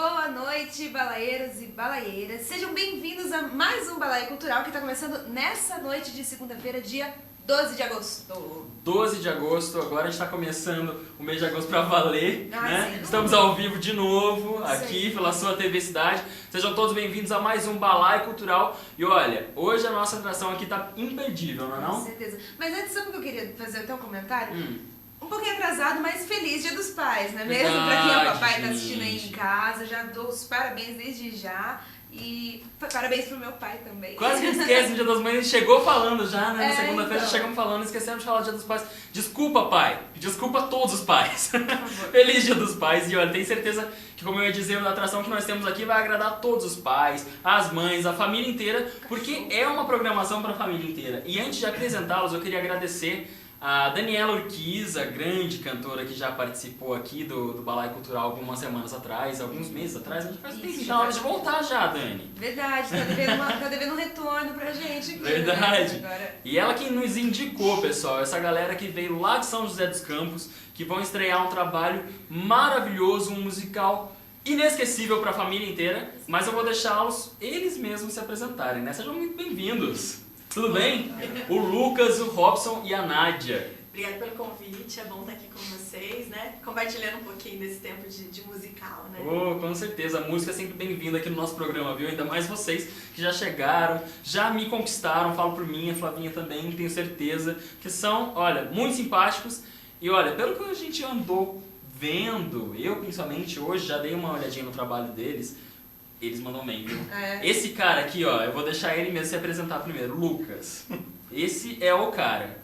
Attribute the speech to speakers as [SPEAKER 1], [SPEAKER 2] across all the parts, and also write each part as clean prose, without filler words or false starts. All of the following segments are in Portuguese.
[SPEAKER 1] Boa noite, balaeiros e balaeiras. Sejam bem-vindos a mais um Balaio Cultural que está começando nessa noite de segunda-feira, dia 12 de agosto.
[SPEAKER 2] 12 de agosto, agora a gente está começando o mês de agosto para valer, né?
[SPEAKER 1] Sim.
[SPEAKER 2] Estamos ao vivo de novo aqui pela sua TV Cidade. Sejam todos bem-vindos a mais um Balaio Cultural. E olha, hoje a nossa atração aqui tá imperdível, não é não?
[SPEAKER 1] Com certeza. Mas antes, sabe o que eu queria fazer até um comentário? Um pouquinho atrasado, mas feliz Dia dos Pais, não é mesmo? Pra quem é papai e tá assistindo aí em casa, já dou os parabéns desde já. E parabéns pro meu pai também.
[SPEAKER 2] Quase que esquece o Dia das Mães, a gente chegou falando já, né? Na segunda-feira
[SPEAKER 1] então.
[SPEAKER 2] já chegamos falando, esquecemos de falar do Dia dos Pais. Desculpa, pai. Desculpa a todos os pais.
[SPEAKER 1] Por favor.
[SPEAKER 2] Feliz Dia dos Pais. E olha, tenho certeza que, como eu ia dizer, a atração que nós temos aqui vai agradar todos os pais, as mães, a família inteira, porque é uma programação para a família inteira. E antes de apresentá-los, eu queria agradecer a Daniela Urquiza, grande cantora que já participou aqui do Balaio Cultural algumas semanas atrás, alguns meses atrás. A gente faz tempo, já hora de voltar já, Dani.
[SPEAKER 1] Verdade, tá devendo um retorno pra gente aqui.
[SPEAKER 2] Verdade.
[SPEAKER 1] Né? Agora...
[SPEAKER 2] E ela que nos indicou, pessoal, essa galera que veio lá de São José dos Campos, que vão estrear um trabalho maravilhoso, um musical inesquecível para a família inteira, mas eu vou deixá-los eles mesmos se apresentarem, né? Sejam muito bem-vindos. Tudo bem? O Lucas, o Robson e a Nádia.
[SPEAKER 3] Obrigada pelo convite, é bom estar aqui com vocês, né? Compartilhando um pouquinho desse tempo de musical, né?
[SPEAKER 2] Oh, com certeza, a música é sempre bem-vinda aqui no nosso programa, viu? Ainda mais vocês que já chegaram, já me conquistaram, falo por mim, a Flavinha também, tenho certeza, que são, olha, muito simpáticos. E olha, pelo que a gente andou vendo, eu principalmente hoje já dei uma olhadinha no trabalho deles, eles mandam bem, viu? Esse cara aqui, ó, eu vou deixar ele mesmo se apresentar primeiro, Lucas. Esse é o cara.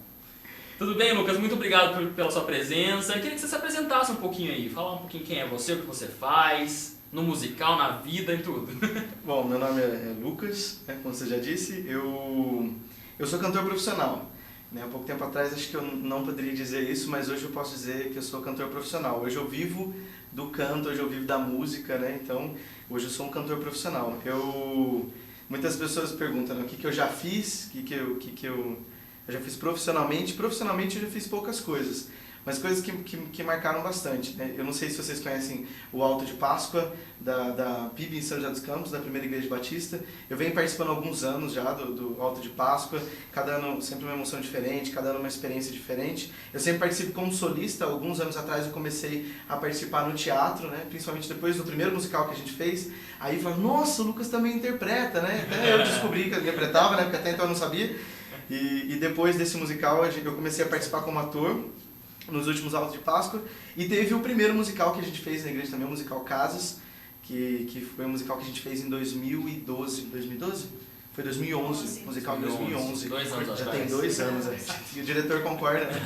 [SPEAKER 2] Tudo bem, Lucas? Muito obrigado pela sua presença. Eu queria que você se apresentasse um pouquinho aí, falar um pouquinho quem é você, o que você faz, no musical, na vida e tudo.
[SPEAKER 4] Bom, meu nome é Lucas, né, como você já disse, eu sou cantor profissional. Né? Há pouco tempo atrás acho que eu não poderia dizer isso, mas hoje eu posso dizer que eu sou cantor profissional. Hoje eu vivo do canto, hoje eu vivo da música, né? Então hoje eu sou um cantor profissional. Muitas pessoas perguntam, né, o que eu já fiz, o que eu já fiz profissionalmente. Profissionalmente eu já fiz poucas coisas, mas coisas que marcaram bastante. Né? Eu não sei se vocês conhecem o Alto de Páscoa, da PIB em São José dos Campos, da Primeira Igreja Batista. Eu venho participando há alguns anos já do Alto de Páscoa, cada ano sempre uma emoção diferente, cada ano uma experiência diferente. Eu sempre participo como solista, alguns anos atrás eu comecei a participar no teatro, né? Principalmente depois do primeiro musical que a gente fez. Aí eu falei, nossa, o Lucas também interpreta, né? Até eu descobri que eu interpretava, né? Porque até então eu não sabia. E depois desse musical eu comecei a participar como ator nos últimos Altos de Páscoa, e teve o primeiro musical que a gente fez na igreja também, o musical Casas, que foi um musical que a gente fez em 2012. 2012? Foi 2011,
[SPEAKER 3] Sim.
[SPEAKER 4] musical de 2011.
[SPEAKER 2] 2 anos
[SPEAKER 4] Já
[SPEAKER 2] atrás.
[SPEAKER 4] tem 2 anos, e o diretor concorda, né?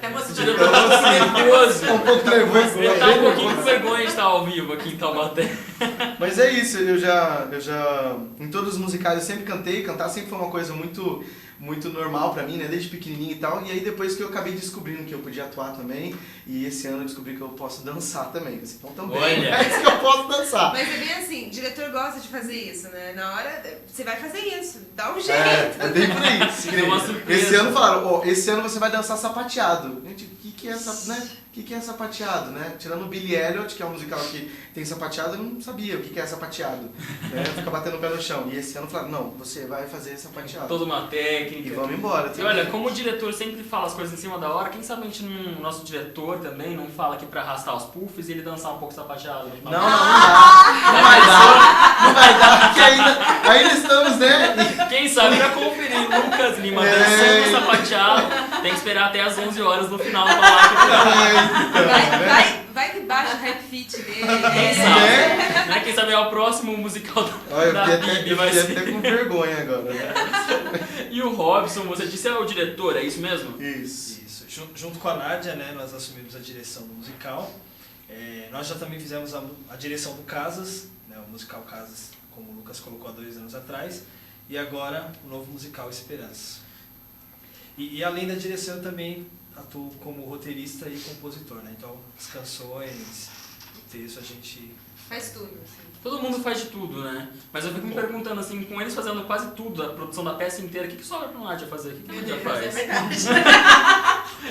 [SPEAKER 3] É
[SPEAKER 2] O
[SPEAKER 3] emocionante.
[SPEAKER 2] diretor tá nervoso.
[SPEAKER 4] Um pouco nervoso.
[SPEAKER 2] Ele tá um pouquinho com vergonha de estar ao vivo aqui em Taubaté.
[SPEAKER 4] Mas é isso, eu já em todos os musicais eu sempre cantei, cantar sempre foi uma coisa muito normal pra mim, né, desde pequenininho e tal, e aí depois que eu acabei descobrindo que eu podia atuar também, e esse ano eu descobri que eu posso dançar também, então também,
[SPEAKER 2] Olha.
[SPEAKER 4] é que eu posso dançar.
[SPEAKER 1] Mas é bem assim, o diretor gosta de fazer isso, né? Na hora, você vai fazer isso, dá um jeito.
[SPEAKER 4] É bem por aí.
[SPEAKER 2] É uma surpresa.
[SPEAKER 4] Esse ano falaram, ó, esse ano você vai dançar sapateado. Gente, o que é essa, né? O que é sapateado, né? Tirando o Billy Elliot, que é um musical que tem sapateado, eu não sabia o que é sapateado. Né? Fica batendo o pé no chão. E esse ano falaram, não, você vai fazer sapateado.
[SPEAKER 2] Toda uma técnica.
[SPEAKER 4] E vamos embora.
[SPEAKER 2] E olha, como o diretor sempre fala as coisas em cima da hora, quem sabe a gente o nosso diretor também não fala aqui pra arrastar os puffs e ele dançar um pouco sapateado.
[SPEAKER 4] Não dá. Não vai dar. Não vai dar, porque ainda estamos, né?
[SPEAKER 2] Quem sabe pra conferir Lucas Lima dançando sapateado, tem que esperar até as 11 horas no final do Balaio.
[SPEAKER 1] Vai que baixa o rap fit dele.
[SPEAKER 2] Quem sabe? Né? Quem sabe é o próximo musical
[SPEAKER 4] Olha,
[SPEAKER 2] da
[SPEAKER 4] eu
[SPEAKER 2] Bibi
[SPEAKER 4] fiquei
[SPEAKER 2] vai ser.
[SPEAKER 4] até com vergonha agora. Né?
[SPEAKER 2] E o Robson, você disse, é o diretor, é isso mesmo?
[SPEAKER 4] Isso.
[SPEAKER 5] Isso. Junto com a Nádia, né, nós assumimos a direção do musical. Nós já também fizemos a direção do Casas, né, o musical Casas, como o Lucas colocou há 2 anos atrás, e agora o novo musical Esperança. E além da direção, eu também atuo como roteirista e compositor, né? Então as canções, o texto a gente...
[SPEAKER 1] Faz tudo, assim.
[SPEAKER 2] Todo mundo faz de tudo, né? Mas eu fico me perguntando assim, com eles fazendo quase tudo, a produção da peça inteira, o que sobra pra Nádia fazer? O que a Nádia
[SPEAKER 3] É
[SPEAKER 2] faz?
[SPEAKER 3] verdade.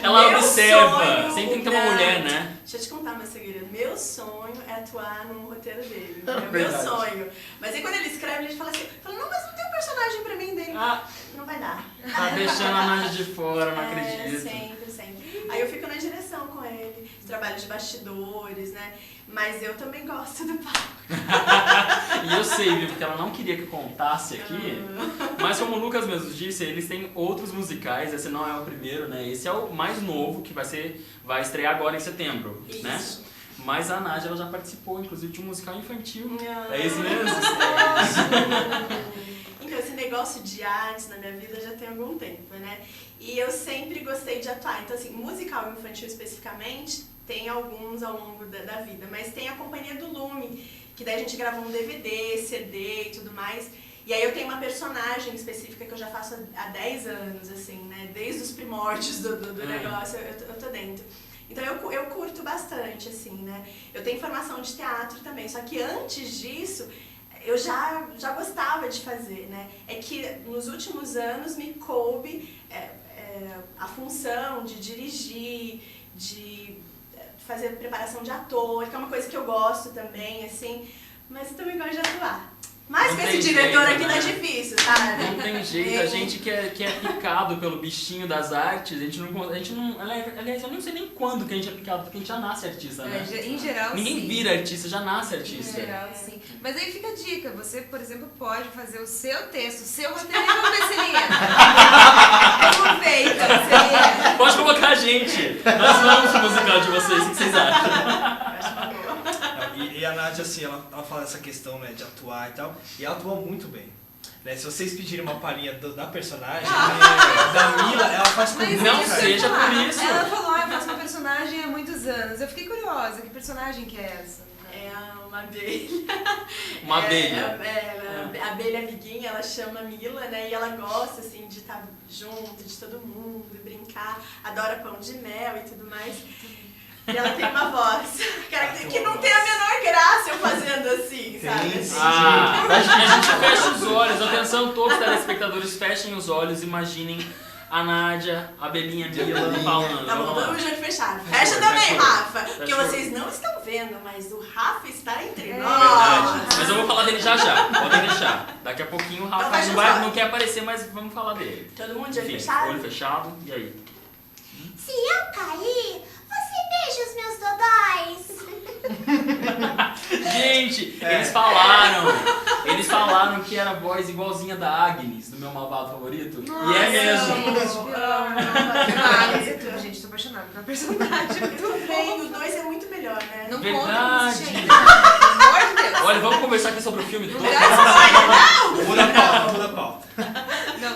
[SPEAKER 2] Ela
[SPEAKER 3] Meu
[SPEAKER 2] observa,
[SPEAKER 3] sonho,
[SPEAKER 2] sempre tem que ter uma mulher, né?
[SPEAKER 3] Deixa eu te contar uma segredo. Meu sonho é atuar no roteiro dele. É o meu
[SPEAKER 4] Verdade.
[SPEAKER 3] sonho. Mas aí quando ele escreve, ele fala assim, não, mas não tem um personagem pra mim dele.
[SPEAKER 2] Ah,
[SPEAKER 3] Não vai dar.
[SPEAKER 2] tá deixando a Nádia de fora, não acredito.
[SPEAKER 3] Sempre, sempre. Aí eu fico na direção com ele, trabalho de bastidores, né? Mas eu também gosto do palco.
[SPEAKER 2] E eu sei, viu, porque ela não queria que eu contasse aqui, mas como o Lucas mesmo disse, eles têm outros musicais, esse não é o primeiro, né? Esse é o mais novo, que vai estrear agora em setembro, né?
[SPEAKER 3] Isso.
[SPEAKER 2] Mas a Nádia, ela já participou, inclusive, de um musical infantil.
[SPEAKER 3] Ah.
[SPEAKER 2] É isso mesmo?
[SPEAKER 3] Então, esse negócio de artes na minha vida já tem algum tempo, né? E eu sempre gostei de atuar. Então, assim, musical infantil especificamente, tem alguns ao longo da vida. Mas tem a Companhia do Lume, que daí a gente gravou um DVD, CD e tudo mais. E aí eu tenho uma personagem específica que eu já faço há 10 anos, assim, né? Desde os primórdios do negócio, eu tô dentro. Então eu curto bastante, assim, né? Eu tenho formação de teatro também, só que antes disso eu já gostava de fazer, né? É que nos últimos anos me coube a função de dirigir, de fazer preparação de ator, que é uma coisa que eu gosto também, assim, mas eu também gosto de atuar. Mas
[SPEAKER 2] Não
[SPEAKER 3] com
[SPEAKER 2] tem
[SPEAKER 3] esse diretor
[SPEAKER 2] jeito,
[SPEAKER 3] aqui
[SPEAKER 2] né?
[SPEAKER 3] tá difícil, sabe?
[SPEAKER 2] Não tem jeito, a gente que é picado pelo bichinho das artes, a gente não. Aliás, eu não sei nem quando que a gente é picado, porque a gente já nasce artista, né?
[SPEAKER 1] Em geral,
[SPEAKER 2] Ninguém
[SPEAKER 1] sim.
[SPEAKER 2] vira artista, já nasce artista.
[SPEAKER 1] Em geral, sim. Mas aí fica a dica, você, por exemplo, pode fazer o seu texto, o seu roteiro, vamos ver se ele entra. Vamos ver, então, se ele entra.
[SPEAKER 2] Pode colocar a gente. Nós vamos pro musical de vocês, o que vocês acham?
[SPEAKER 3] Acho uma boa.
[SPEAKER 5] E a Nádia, assim, ela fala essa questão, né, de atuar e tal, e ela atua muito bem. Né? Se vocês pedirem uma palhinha da personagem, da Mila, ela faz com
[SPEAKER 1] Mas
[SPEAKER 5] muito
[SPEAKER 2] não
[SPEAKER 1] isso que eu
[SPEAKER 2] seja
[SPEAKER 1] ia falar.
[SPEAKER 2] por isso.
[SPEAKER 1] Ela falou, eu faço uma personagem há muitos anos. Eu fiquei curiosa, que personagem que é essa?
[SPEAKER 3] É uma abelha.
[SPEAKER 2] Uma abelha.
[SPEAKER 3] A abelha amiguinha, ela chama Mila, né? E ela gosta, assim, de estar junto, de todo mundo, brincar. Adora pão de mel e tudo mais. E ela tem uma voz que não tem a menor graça eu fazendo assim, sabe?
[SPEAKER 4] Tem,
[SPEAKER 3] Assim,
[SPEAKER 4] sim.
[SPEAKER 2] A gente fecha os olhos, atenção, todos os telespectadores, fechem os olhos, imaginem a Nádia, a abelhinha Mila falando.
[SPEAKER 3] Tá bom,
[SPEAKER 2] Vamos
[SPEAKER 3] todo
[SPEAKER 2] lá.
[SPEAKER 3] mundo de olho fechado.
[SPEAKER 2] Fecha
[SPEAKER 3] Fecha
[SPEAKER 2] o olho,
[SPEAKER 3] também,
[SPEAKER 2] fecha o olho.
[SPEAKER 3] Rafa.
[SPEAKER 2] Fecha
[SPEAKER 3] Porque
[SPEAKER 2] o olho.
[SPEAKER 3] vocês não estão vendo, mas o Rafa está entre
[SPEAKER 1] É
[SPEAKER 3] nós.
[SPEAKER 2] Verdade. Mas eu vou falar dele já já, podem deixar. Daqui a pouquinho o
[SPEAKER 3] Então
[SPEAKER 2] Rafa
[SPEAKER 3] fecha
[SPEAKER 2] não,
[SPEAKER 3] os olhos.
[SPEAKER 2] não quer aparecer, mas vamos falar dele.
[SPEAKER 3] Todo mundo de olho
[SPEAKER 2] Enfim,
[SPEAKER 3] fechado?
[SPEAKER 2] olho fechado, e aí?
[SPEAKER 6] Se eu cair, você beija os meus dodóis.
[SPEAKER 2] Gente,
[SPEAKER 4] É.
[SPEAKER 2] eles falaram que era a voz igualzinha da Agnes, do meu malvado favorito. E é mesmo.
[SPEAKER 1] Gente, tô apaixonada pela personagem. Muito
[SPEAKER 3] Bem,
[SPEAKER 1] bem.
[SPEAKER 3] o 2 é muito melhor, né?
[SPEAKER 1] Não
[SPEAKER 2] Verdade.
[SPEAKER 1] conta isso, gente. Pelo amor de Deus.
[SPEAKER 2] Olha, vamos conversar aqui sobre o filme todo.
[SPEAKER 5] Muda a pauta, muda a pauta.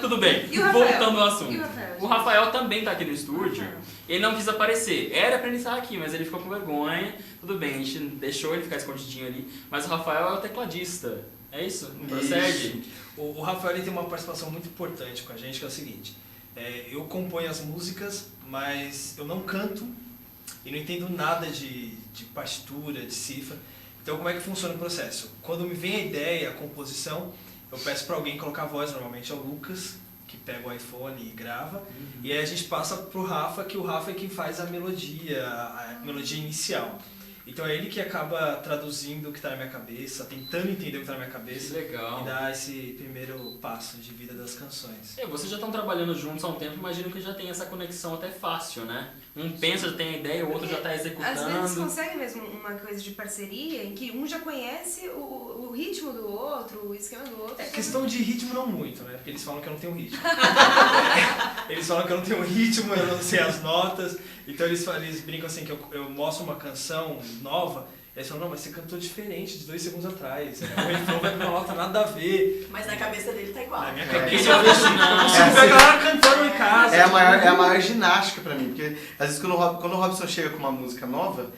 [SPEAKER 2] Tudo bem,
[SPEAKER 1] E o Rafael?
[SPEAKER 2] voltando ao assunto.
[SPEAKER 1] E o Rafael?
[SPEAKER 2] O Rafael também tá aqui no estúdio. Ele não quis aparecer. Era pra ele estar aqui, mas ele ficou com vergonha. Tudo bem, a gente deixou ele ficar escondidinho ali. Mas o Rafael é o tecladista. É isso? Procede?
[SPEAKER 5] O Rafael ele tem uma participação muito importante com a gente, que é o seguinte. Eu componho as músicas, mas eu não canto e não entendo nada de partitura, de cifra. Então como é que funciona o processo? Quando me vem a ideia, a composição, eu peço para alguém colocar a voz, normalmente é o Lucas, que pega o iPhone e grava. E aí a gente passa pro Rafa, que o Rafa é quem faz a melodia inicial. Então é ele que acaba traduzindo o que está na minha cabeça, tentando entender o que está na minha
[SPEAKER 2] Que
[SPEAKER 5] cabeça
[SPEAKER 2] legal.
[SPEAKER 5] e dar esse primeiro passo de vida das canções.
[SPEAKER 2] Vocês já estão trabalhando juntos há um tempo, imagino que já tem essa conexão até fácil, né? Um pensa, já tem a ideia, o outro já está
[SPEAKER 1] Às vezes
[SPEAKER 2] executando.
[SPEAKER 1] consegue mesmo uma coisa de parceria em que um já conhece o ritmo do outro, o esquema do outro.
[SPEAKER 5] Questão de ritmo não muito, né? Porque eles falam que eu não tenho ritmo. Eles falam que eu não tenho ritmo, eu não sei as notas. Então eles brincam assim que eu mostro uma canção nova, e eles falam, não, mas você cantou diferente de 2 segundos atrás. O refrão vai pra uma nota nada a ver.
[SPEAKER 3] Mas na cabeça dele tá igual.
[SPEAKER 5] Na minha
[SPEAKER 4] É.
[SPEAKER 5] cabeça eu vejo não. Consigo ver a galera cantando em casa.
[SPEAKER 4] É a maior ginástica pra mim, porque às vezes quando o Robson chega com uma música nova,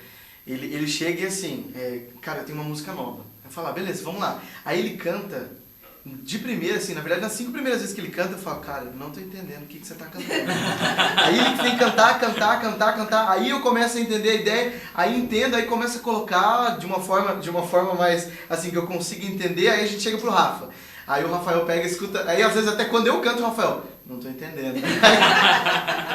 [SPEAKER 4] ele chega e assim, cara, eu tenho uma música nova. Eu falo, beleza, vamos lá. Aí ele canta de primeira, assim, na verdade, nas 5 primeiras vezes que ele canta, eu falo, cara, eu não tô entendendo o que você tá cantando. Aí ele tem que cantar, aí eu começo a entender a ideia, aí entendo, aí começo a colocar de uma forma mais, assim, que eu consiga entender, aí a gente chega pro Rafa. Aí o Rafael pega e escuta, aí às vezes até quando eu canto, o Rafael, não tô entendendo.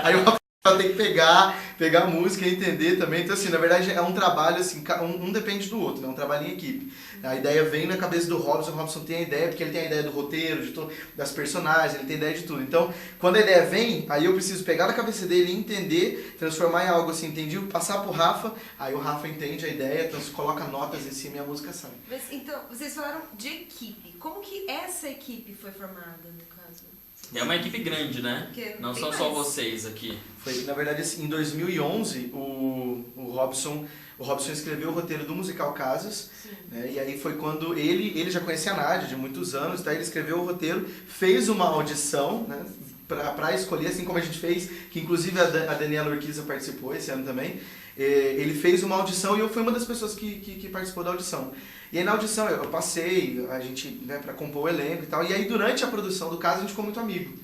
[SPEAKER 4] Aí o Rafael tem que pegar a música e entender também. Então, assim, na verdade é um trabalho, assim, um depende do outro, né? É um trabalho em equipe. A ideia vem na cabeça do Robson, o Robson tem a ideia, porque ele tem a ideia do roteiro, das personagens, ele tem a ideia de tudo. Então, quando a ideia vem, aí eu preciso pegar na cabeça dele, entender, transformar em algo assim, entendi, passar pro Rafa, aí o Rafa entende a ideia, então coloca notas em cima e a música sai.
[SPEAKER 1] Mas, então, vocês falaram de equipe. Como que essa equipe foi formada, no caso?
[SPEAKER 2] É uma equipe grande, né?
[SPEAKER 1] Porque
[SPEAKER 2] Não
[SPEAKER 1] tem
[SPEAKER 2] são
[SPEAKER 1] mais.
[SPEAKER 2] só vocês aqui.
[SPEAKER 4] Foi, na verdade, assim, em 2011, o Robson escreveu o roteiro do musical Casas, né? E aí foi quando ele já conhecia a Nádia de muitos anos, tá? Ele escreveu o roteiro, fez uma audição, né? Pra escolher, assim como a gente fez, que inclusive a Daniela Urquiza participou esse ano também. Ele fez uma audição e eu fui uma das pessoas que participou da audição. E aí na audição eu passei, a gente, né, pra compor o elenco e tal, e aí durante a produção do Casas a gente ficou muito amigo.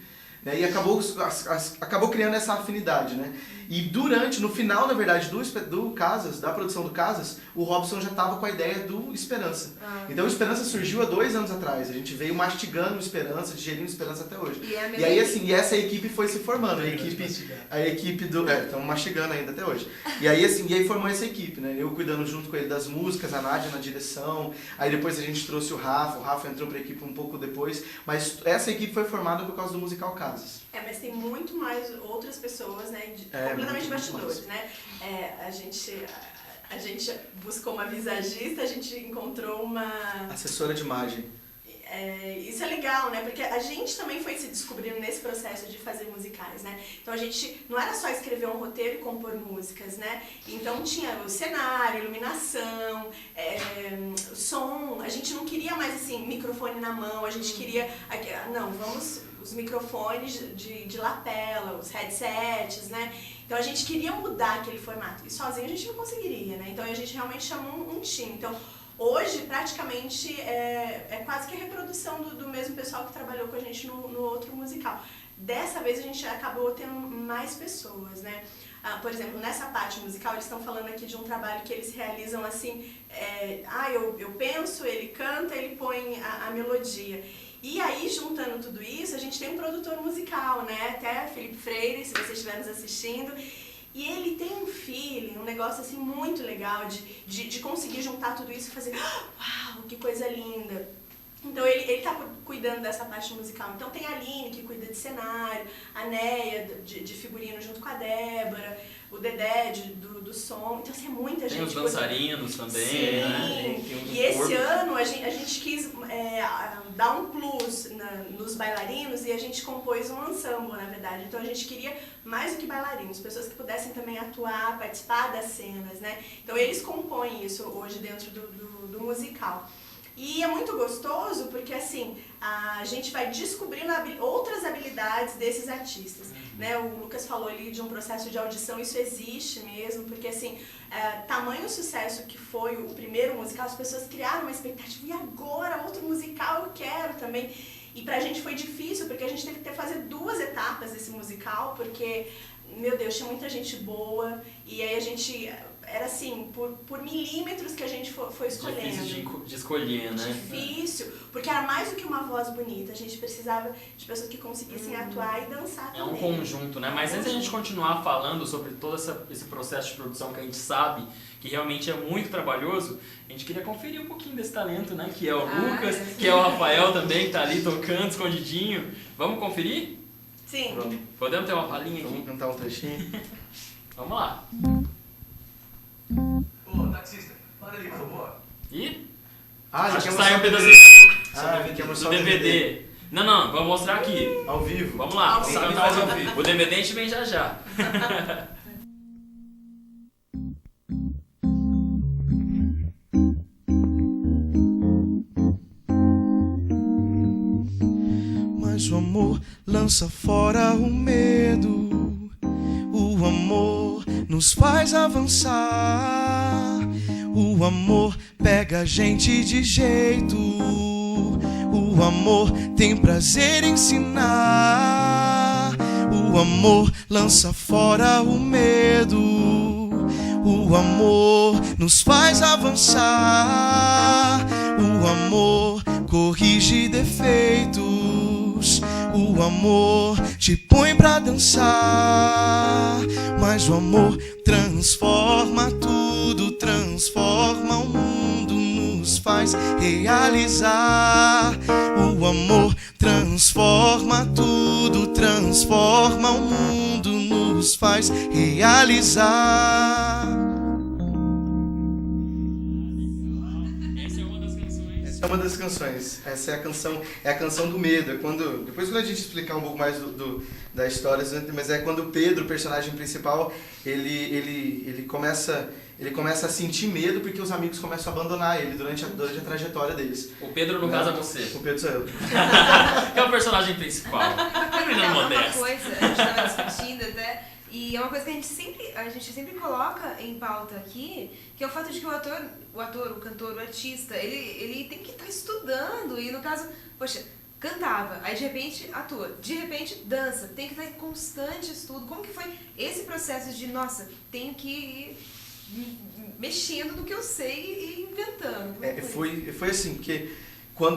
[SPEAKER 4] Né? E acabou criando essa afinidade, né? E no final, na verdade, do Casas, da produção do Casas, o Robson já estava com a ideia do Esperança. Então o Esperança surgiu há 2 anos atrás. A gente veio mastigando o Esperança, digerindo o Esperança até hoje. E aí, assim, essa equipe foi se formando. A equipe do... estamos mastigando ainda até hoje. E aí, assim, formou essa equipe, né? Eu cuidando junto com ele das músicas, a Nádia na direção. Aí depois a gente trouxe o Rafa entrou para a equipe um pouco depois. Mas essa equipe foi formada por causa do musical Casas.
[SPEAKER 3] Mas tem muito mais outras pessoas, né? Completamente bastidores, né? A gente buscou uma visagista, a gente encontrou uma...
[SPEAKER 4] assessora de imagem.
[SPEAKER 3] Isso é legal, né? Porque a gente também foi se descobrindo nesse processo de fazer musicais, né? Então a gente não era só escrever um roteiro e compor músicas, né? Então tinha o cenário, iluminação, som. A gente não queria mais assim, microfone na mão, a gente queria... os microfones de lapela, os headsets, né? Então a gente queria mudar aquele formato. E sozinho a gente não conseguiria, né? Então a gente realmente chamou um time. Então hoje praticamente é quase que a reprodução do mesmo pessoal que trabalhou com a gente no outro musical. Dessa vez a gente acabou tendo mais pessoas, né? Por exemplo, nessa parte musical, eles estão falando aqui de um trabalho que eles realizam assim, eu penso, ele canta, ele põe a melodia. E aí, juntando tudo isso, a gente tem um produtor musical, né? Até Felipe Freire, se vocês estiverem nos assistindo. E ele tem um feeling, um negócio assim muito legal de conseguir juntar tudo isso e fazer, uau, que coisa linda. Então ele tá cuidando dessa parte musical. Então tem a Aline, que cuida de cenário, a Neia de figurino junto com a Débora, o Dedé do som. Então assim, é muita gente.
[SPEAKER 2] Tem os dançarinos também,
[SPEAKER 3] sim,
[SPEAKER 2] né?
[SPEAKER 3] E esse ano a gente quis dar um plus nos bailarinos e a gente compôs um ensemble, na verdade. Então a gente queria mais do que bailarinos, pessoas que pudessem também atuar, participar das cenas, né? Então eles compõem isso hoje dentro do musical. E é muito gostoso porque assim, a gente vai descobrindo outras habilidades desses artistas. Né? O Lucas falou ali de um processo de audição, isso existe mesmo, porque assim, tamanho sucesso que foi o primeiro musical, as pessoas criaram uma expectativa, e agora outro musical eu quero também. E pra gente foi difícil, porque a gente teve que fazer 2 etapas desse musical, porque, meu Deus, tinha muita gente boa, e aí a gente... Era assim, por milímetros que a gente foi escolhendo.
[SPEAKER 2] Difícil de escolher, né?
[SPEAKER 3] Difícil, porque era mais do que uma voz bonita. A gente precisava de pessoas que conseguissem atuar e dançar também.
[SPEAKER 2] É um conjunto, né? Mas antes da gente continuar falando sobre todo esse processo de produção que a gente sabe que realmente é muito trabalhoso, a gente queria conferir um pouquinho desse talento, né? Que é o Lucas, que é o Rafael também, que tá ali tocando, escondidinho. Vamos conferir?
[SPEAKER 3] Sim.
[SPEAKER 4] Pronto.
[SPEAKER 2] Podemos ter uma palhinha aqui?
[SPEAKER 4] Vamos cantar um trechinho?
[SPEAKER 2] Vamos lá.
[SPEAKER 7] Ô, taxista, para ali, por favor.
[SPEAKER 2] E?
[SPEAKER 4] Acho
[SPEAKER 2] que saiu um pedacinho do DVD. Não, vamos mostrar aqui.
[SPEAKER 4] Ao vivo.
[SPEAKER 2] Vamos lá, vamos
[SPEAKER 7] Sabe
[SPEAKER 2] cantar
[SPEAKER 7] fazer ao vivo.
[SPEAKER 2] o DVD a gente vem já.
[SPEAKER 8] Mas o amor lança fora o medo. O amor nos faz avançar. O amor pega a gente de jeito. O amor tem prazer em ensinar. O amor lança fora o medo. O amor nos faz avançar. O amor corrige defeitos. O amor te põe pra dançar. Mas o amor transforma tudo, transforma o mundo, nos faz realizar. O amor transforma tudo, transforma o mundo, nos faz realizar.
[SPEAKER 2] Essa é uma das canções.
[SPEAKER 4] Essa é uma das canções. Essa é a canção do medo. Depois quando a gente explicar um pouco mais da história, mas é quando o Pedro, o personagem principal, ele começa a sentir medo porque os amigos começam a abandonar ele durante a trajetória deles.
[SPEAKER 2] O Pedro, no caso, é você.
[SPEAKER 4] O Pedro sou eu.
[SPEAKER 2] Que é o personagem principal.
[SPEAKER 1] Uma coisa, a gente estava discutindo até, e é uma coisa que a gente sempre coloca em pauta aqui, que é o fato de que o cantor, o artista, ele tem que estar estudando, e no caso, poxa, cantava, aí de repente atua, de repente dança, tem que estar em constante estudo. Como que foi esse processo de, nossa, tenho que ir mexendo no que eu sei e inventando?
[SPEAKER 4] Foi assim, porque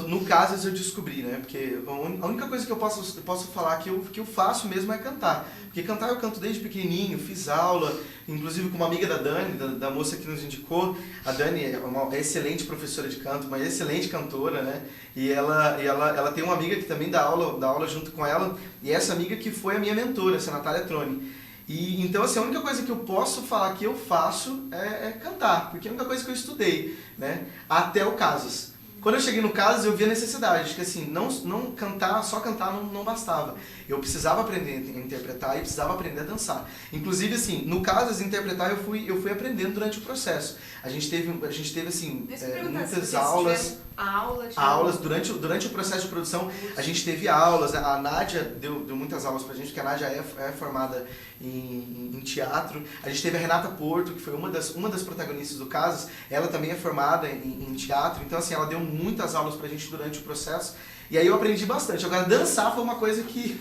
[SPEAKER 4] no caso eu descobri, né? Porque a única coisa que eu posso falar que eu faço mesmo é cantar. Porque cantar eu canto desde pequenininho, fiz aula, inclusive com uma amiga da Dani, da moça que nos indicou. A Dani é uma excelente professora de canto, uma excelente cantora, né? E ela tem uma amiga que também dá aula junto com ela, e essa amiga que foi a minha mentora, essa Natália Troni. E então, assim, a única coisa que eu posso falar que eu faço é cantar, porque é a única coisa que eu estudei, né? Até o Casas. Quando eu cheguei no Casas, eu vi a necessidade de que, assim, não cantar, só cantar não bastava. Eu precisava aprender a interpretar e precisava aprender a dançar. Inclusive, assim, no Casas, interpretar eu fui aprendendo durante o processo. A gente teve assim, muitas aulas. Durante o processo de produção, a gente teve aulas. A Nádia deu muitas aulas pra gente, porque a Nádia é formada em teatro. A gente teve a Renata Porto, que foi uma das protagonistas do Casas. Ela também é formada em teatro. Então, assim, ela deu muitas aulas pra gente durante o processo. E aí eu aprendi bastante. Agora, dançar foi uma coisa que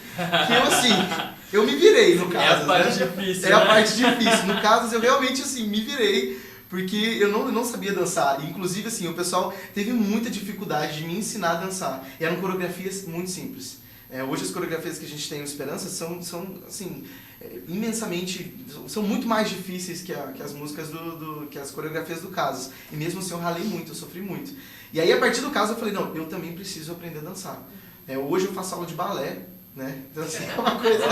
[SPEAKER 4] eu me virei no Casas.
[SPEAKER 2] É a parte difícil,
[SPEAKER 4] a parte difícil. No Casas, eu realmente, assim, me virei. Porque eu não sabia dançar. Inclusive, assim, o pessoal teve muita dificuldade de me ensinar a dançar. E eram coreografias muito simples. Hoje as coreografias que a gente tem no Esperança são assim, imensamente... São muito mais difíceis que as músicas que as coreografias do Casas. E mesmo assim eu ralei muito, eu sofri muito. E aí a partir do Casas eu falei, não, eu também preciso aprender a dançar. Hoje eu faço aula de balé, né? Então assim, é uma coisa...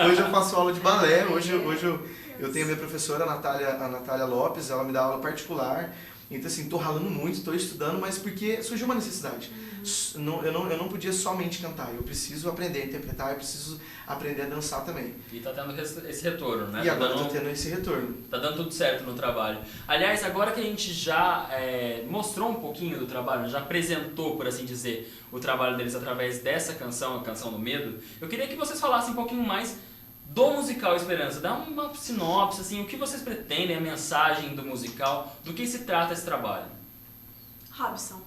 [SPEAKER 4] Hoje eu faço aula de balé, hoje eu tenho a minha professora, a Natália Lopes, ela me dá aula particular. Então, assim, tô ralando muito, tô estudando, mas porque surgiu uma necessidade. Eu não podia somente cantar, eu preciso aprender a interpretar, eu preciso aprender a dançar também.
[SPEAKER 2] E tá tendo esse retorno, né?
[SPEAKER 4] E agora tô tendo esse retorno.
[SPEAKER 2] Tá dando tudo certo no trabalho. Aliás, agora que a gente já mostrou um pouquinho do trabalho, já apresentou, por assim dizer, o trabalho deles através dessa canção, a Canção do Medo, eu queria que vocês falassem um pouquinho mais do musical Esperança. Dá uma sinopse, assim, o que vocês pretendem, a mensagem do musical, do que se trata esse trabalho?
[SPEAKER 3] Robson.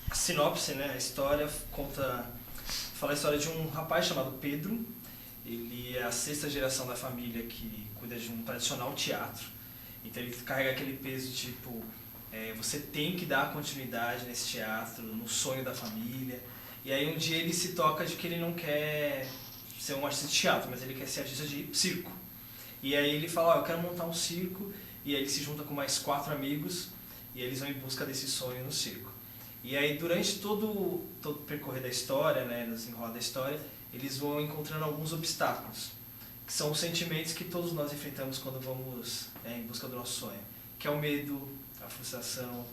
[SPEAKER 5] A sinopse, né, a história fala a história de um rapaz chamado Pedro. Ele é a 6ª geração da família que cuida de um tradicional teatro. Então ele carrega aquele peso de tipo, você tem que dar continuidade nesse teatro, no sonho da família. E aí um dia ele se toca de que ele não quer ser um artista de teatro, mas ele quer ser artista de circo. E aí ele fala, eu quero montar um circo, e aí ele se junta com mais 4 amigos, e eles vão em busca desse sonho no circo. E aí durante todo o percorrer da história, né, no desenrolar da história, eles vão encontrando alguns obstáculos, que são os sentimentos que todos nós enfrentamos quando vamos em busca do nosso sonho, que é o medo, a frustração,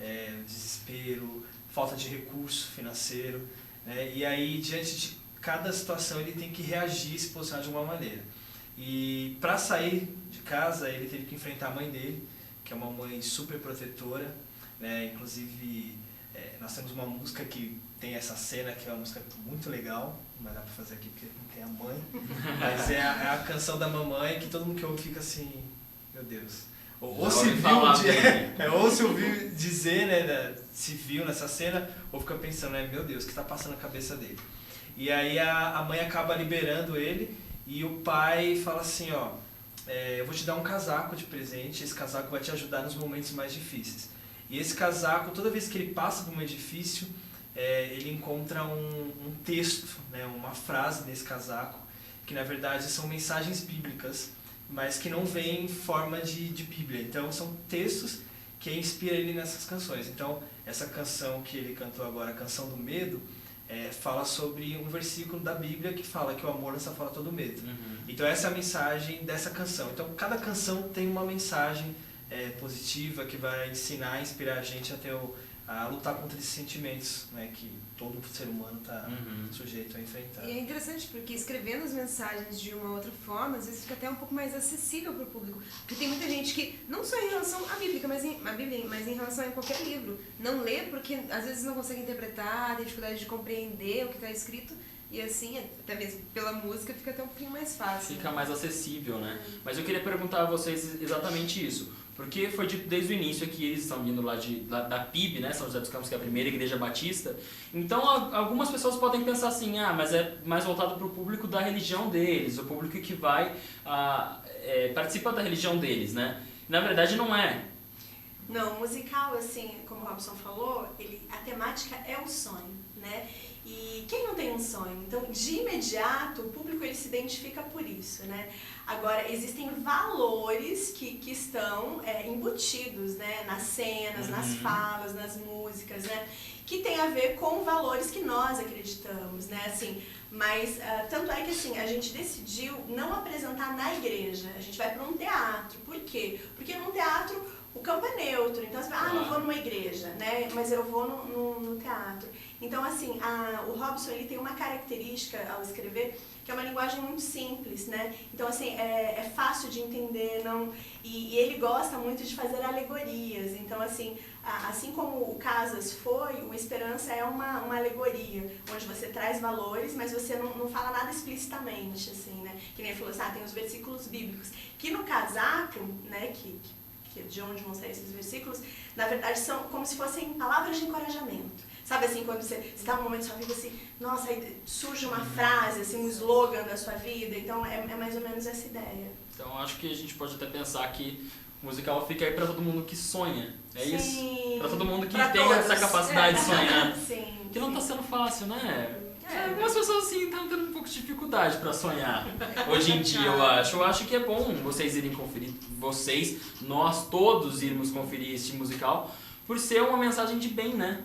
[SPEAKER 5] o desespero, falta de recurso financeiro, né, e aí diante de cada situação ele tem que reagir e se posicionar de alguma maneira. E para sair de casa ele teve que enfrentar a mãe dele, que é uma mãe super protetora, né? Inclusive nós temos uma música que tem essa cena que é uma música muito legal, não dá para fazer aqui porque não tem a mãe, mas é a canção da mamãe que todo mundo que ouve fica assim, meu Deus. ou se viu, ou se ouviu dizer, né, se viu nessa cena, ou fica pensando, né, meu Deus, o que está passando na cabeça dele? E aí a mãe acaba liberando ele e o pai fala assim, ó, eu vou te dar um casaco de presente, esse casaco vai te ajudar nos momentos mais difíceis. E esse casaco, toda vez que ele passa por um momento difícil, ele encontra um texto, né, uma frase nesse casaco, que na verdade são mensagens bíblicas, mas que não vêm em forma de Bíblia. Então são textos que inspiram ele nessas canções. Então essa canção que ele cantou agora, a Canção do Medo, fala sobre um versículo da Bíblia que fala que o amor lança fora todo medo. Então essa é a mensagem dessa canção. Então cada canção tem uma mensagem positiva que vai ensinar, inspirar a gente a lutar contra esses sentimentos, né, que todo ser humano está sujeito a enfrentar.
[SPEAKER 1] E é interessante porque escrevendo as mensagens de uma outra forma, às vezes fica até um pouco mais acessível para o público. Porque tem muita gente que, não só em relação à Bíblia, mas em relação a qualquer livro, não lê porque às vezes não consegue interpretar, tem dificuldade de compreender o que está escrito. E assim, até mesmo pela música, fica até um pouquinho mais fácil.
[SPEAKER 2] Fica mais acessível, né? Mas eu queria perguntar a vocês exatamente isso. Porque foi dito desde o início que eles estão vindo lá da PIB, né? São José dos Campos, que é a primeira igreja batista. Então, algumas pessoas podem pensar assim, mas é mais voltado para o público da religião deles, o público que vai participar da religião deles, né? Na verdade, não é.
[SPEAKER 3] Não, o musical, assim, como o Robson falou, a temática é o sonho, né? E quem não tem um sonho? Então, de imediato, o público ele se identifica por isso, né? Agora, existem valores que estão embutidos, né? Nas cenas, nas falas, nas músicas, né? Que tem a ver com valores que nós acreditamos, né? Assim, mas, tanto é que assim, a gente decidiu não apresentar na igreja, a gente vai para um teatro. Por quê? Porque num teatro o campo é neutro, então você fala, não vou numa igreja, né? Mas eu vou no teatro. Então, assim, o Robson ele tem uma característica ao escrever que é uma linguagem muito simples, né? Então, assim, é fácil de entender, e ele gosta muito de fazer alegorias. Então, assim como o Casas foi, o Esperança é uma alegoria, onde você traz valores, mas você não fala nada explicitamente, assim, né? Que nem ele falou assim, tem os versículos bíblicos, que no casaco, né, que de onde vão sair esses versículos, na verdade são como se fossem palavras de encorajamento. Sabe assim, quando você está num momento da sua vida assim, nossa, aí surge uma frase, assim, um slogan da sua vida, então é mais ou menos essa ideia.
[SPEAKER 2] Então acho que a gente pode até pensar que o musical fica aí para todo mundo que sonha,
[SPEAKER 3] Sim,
[SPEAKER 2] isso? Para todo mundo que
[SPEAKER 3] pra
[SPEAKER 2] tem
[SPEAKER 3] todos.
[SPEAKER 2] essa capacidade de sonhar.
[SPEAKER 3] Sim,
[SPEAKER 2] que não está sendo fácil, né?
[SPEAKER 3] Algumas
[SPEAKER 2] pessoas assim estão tendo um pouco de dificuldade para sonhar hoje em dia, eu acho. Eu acho que é bom vocês irem conferir, nós todos irmos conferir este musical, por ser uma mensagem de bem, né?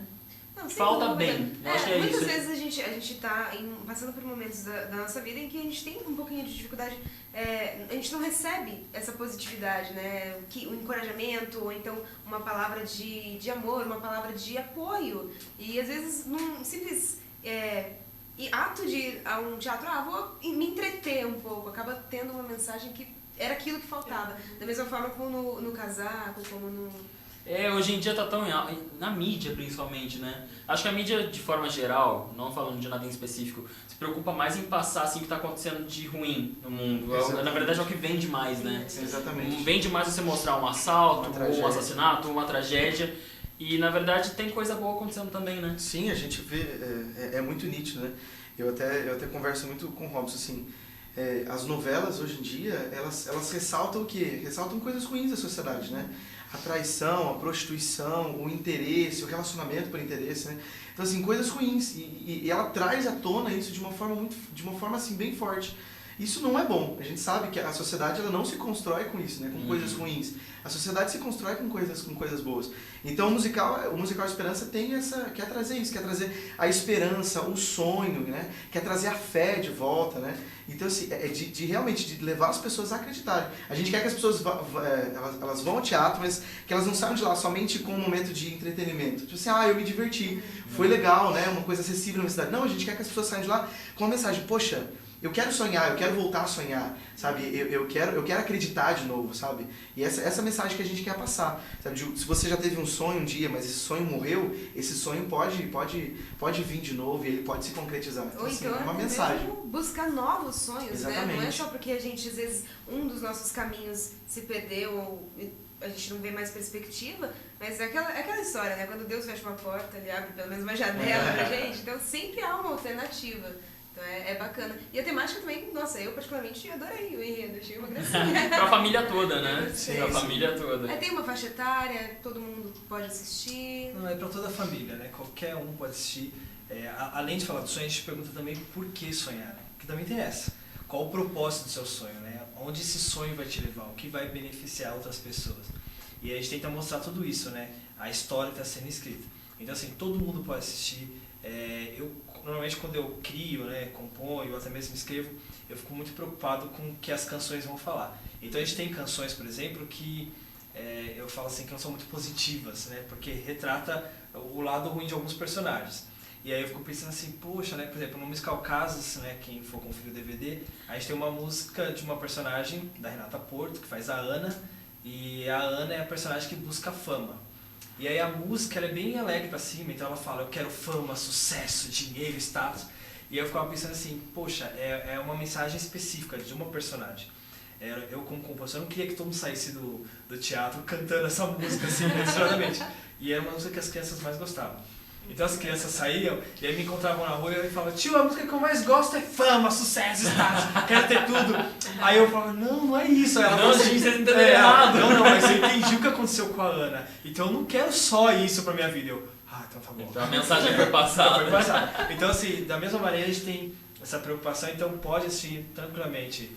[SPEAKER 1] Não,
[SPEAKER 2] falta bem, eu acho que é
[SPEAKER 1] muitas
[SPEAKER 2] isso.
[SPEAKER 1] Muitas vezes a gente tá passando por momentos da nossa vida em que a gente tem um pouquinho de dificuldade, a gente não recebe essa positividade, né? O encorajamento, ou então uma palavra de amor, uma palavra de apoio. E às vezes num simples ato de ir a um teatro, vou me entreter um pouco, acaba tendo uma mensagem que era aquilo que faltava. Da mesma forma como no casaco, como no...
[SPEAKER 2] Hoje em dia tá tão na mídia principalmente, né? Acho que a mídia de forma geral, não falando de nada em específico, se preocupa mais em passar assim o que tá acontecendo de ruim no mundo. Na verdade é o que vende mais, né?
[SPEAKER 4] Exatamente.
[SPEAKER 2] Vende mais você mostrar um assalto, um assassinato, uma tragédia. E na verdade tem coisa boa acontecendo também, né?
[SPEAKER 4] Sim, a gente vê, é muito nítido, né? Eu até converso muito com o Robson, assim, as novelas hoje em dia, elas ressaltam o quê? Ressaltam coisas ruins da sociedade, né? A traição, a prostituição, o interesse, o relacionamento por interesse, né? Então, assim, coisas ruins. E ela traz à tona isso de uma forma assim, bem forte. Isso não é bom. A gente sabe que a sociedade ela não se constrói com isso, né? Com coisas ruins. A sociedade se constrói com coisas boas. Então o musical Esperança quer trazer isso, quer trazer a esperança, o sonho, né? Quer trazer a fé de volta, né? Então assim, realmente de levar as pessoas a acreditarem. A gente quer que as pessoas elas vão ao teatro, mas que elas não saiam de lá somente com um momento de entretenimento. Tipo assim, eu me diverti, foi legal, né? Uma coisa acessível na cidade. Não, a gente quer que as pessoas saiam de lá com uma mensagem, poxa, eu quero sonhar, eu quero voltar a sonhar, sabe? Eu quero acreditar de novo, sabe? E essa mensagem que a gente quer passar, sabe? Se você já teve um sonho um dia, mas esse sonho morreu, esse sonho pode vir de novo e ele pode se concretizar. Então,
[SPEAKER 1] Ou
[SPEAKER 4] assim,
[SPEAKER 1] então,
[SPEAKER 4] é uma mensagem.
[SPEAKER 1] buscar novos sonhos,
[SPEAKER 4] Exatamente.
[SPEAKER 1] né? Não é só porque a gente, às vezes, um dos nossos caminhos se perdeu ou a gente não vê mais perspectiva, mas é aquela história, né? Quando Deus fecha uma porta, Ele abre pelo menos uma janela pra gente, então sempre há uma alternativa. Então é bacana. E a temática também, nossa, eu particularmente adorei o enredo, achei uma gracinha.
[SPEAKER 2] Pra família toda, né?
[SPEAKER 4] Sim,
[SPEAKER 2] Pra
[SPEAKER 4] sim.
[SPEAKER 2] família toda.
[SPEAKER 1] Tem uma faixa etária, todo mundo pode assistir.
[SPEAKER 5] Não, é pra toda a família, né? Qualquer um pode assistir. Além de falar do sonho, a gente pergunta também por que sonhar, né? Porque também tem essa. Qual o propósito do seu sonho, né? Onde esse sonho vai te levar? O que vai beneficiar outras pessoas? E a gente tenta mostrar tudo isso, né? A história está sendo escrita. Então, assim, todo mundo pode assistir. Normalmente, quando eu crio, né, componho, ou até mesmo escrevo, eu fico muito preocupado com o que as canções vão falar. Então, a gente tem canções, por exemplo, que eu falo assim, que não são muito positivas, né? Porque retrata o lado ruim de alguns personagens. E aí eu fico pensando assim, poxa, né? Por exemplo, no musical Casas, né? Quem for conferir o DVD, a gente tem uma música de uma personagem da Renata Porto, que faz a Ana, e a Ana é a personagem que busca fama. E aí a música ela é bem alegre pra cima, então ela fala, eu quero fama, sucesso, dinheiro, status. E eu ficava pensando assim, poxa, é uma mensagem específica de uma personagem. Eu como compositor não queria que todo mundo saísse do teatro cantando essa música assim, desesperadamente. E era uma música que as crianças mais gostavam. Então as crianças saíam e aí me encontravam na rua e falavam, tio, a música que eu mais gosto é fama, sucesso, status, quero ter tudo. Aí eu falava, não é isso. Aí ela
[SPEAKER 2] Não,
[SPEAKER 5] falou assim,
[SPEAKER 2] gente, vocês entenderam errado.
[SPEAKER 5] Não, mas eu entendi o que aconteceu com a Ana. Então eu não quero só isso pra minha vida. Então tá bom.
[SPEAKER 2] Então a mensagem foi passada.
[SPEAKER 5] Então assim, da mesma maneira a gente tem essa preocupação, então pode assistir tranquilamente.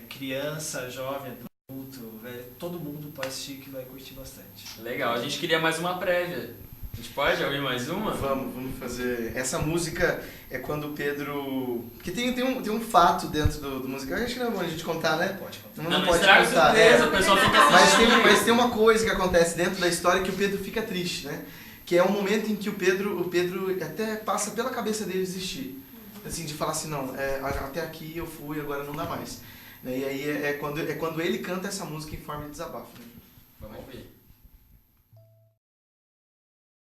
[SPEAKER 5] Criança, jovem, adulto, velho, todo mundo pode assistir que vai curtir bastante.
[SPEAKER 2] Legal, a gente queria mais uma prévia. A gente pode ouvir mais uma?
[SPEAKER 4] Vamos fazer. Essa música é quando o Pedro... Porque tem um fato dentro do musical, acho que não é bom a gente contar, né?
[SPEAKER 5] Pode contar.
[SPEAKER 4] Não pode
[SPEAKER 2] estraga
[SPEAKER 4] contar.
[SPEAKER 2] surpresa, o pessoal fica assistindo.
[SPEAKER 4] Mas tem uma coisa que acontece dentro da história que o Pedro fica triste, né? Que é um momento em que o Pedro até passa pela cabeça dele desistir. Assim, de falar assim, não, até aqui eu fui, agora não dá mais. E aí é quando ele canta essa música em forma de desabafo. Né?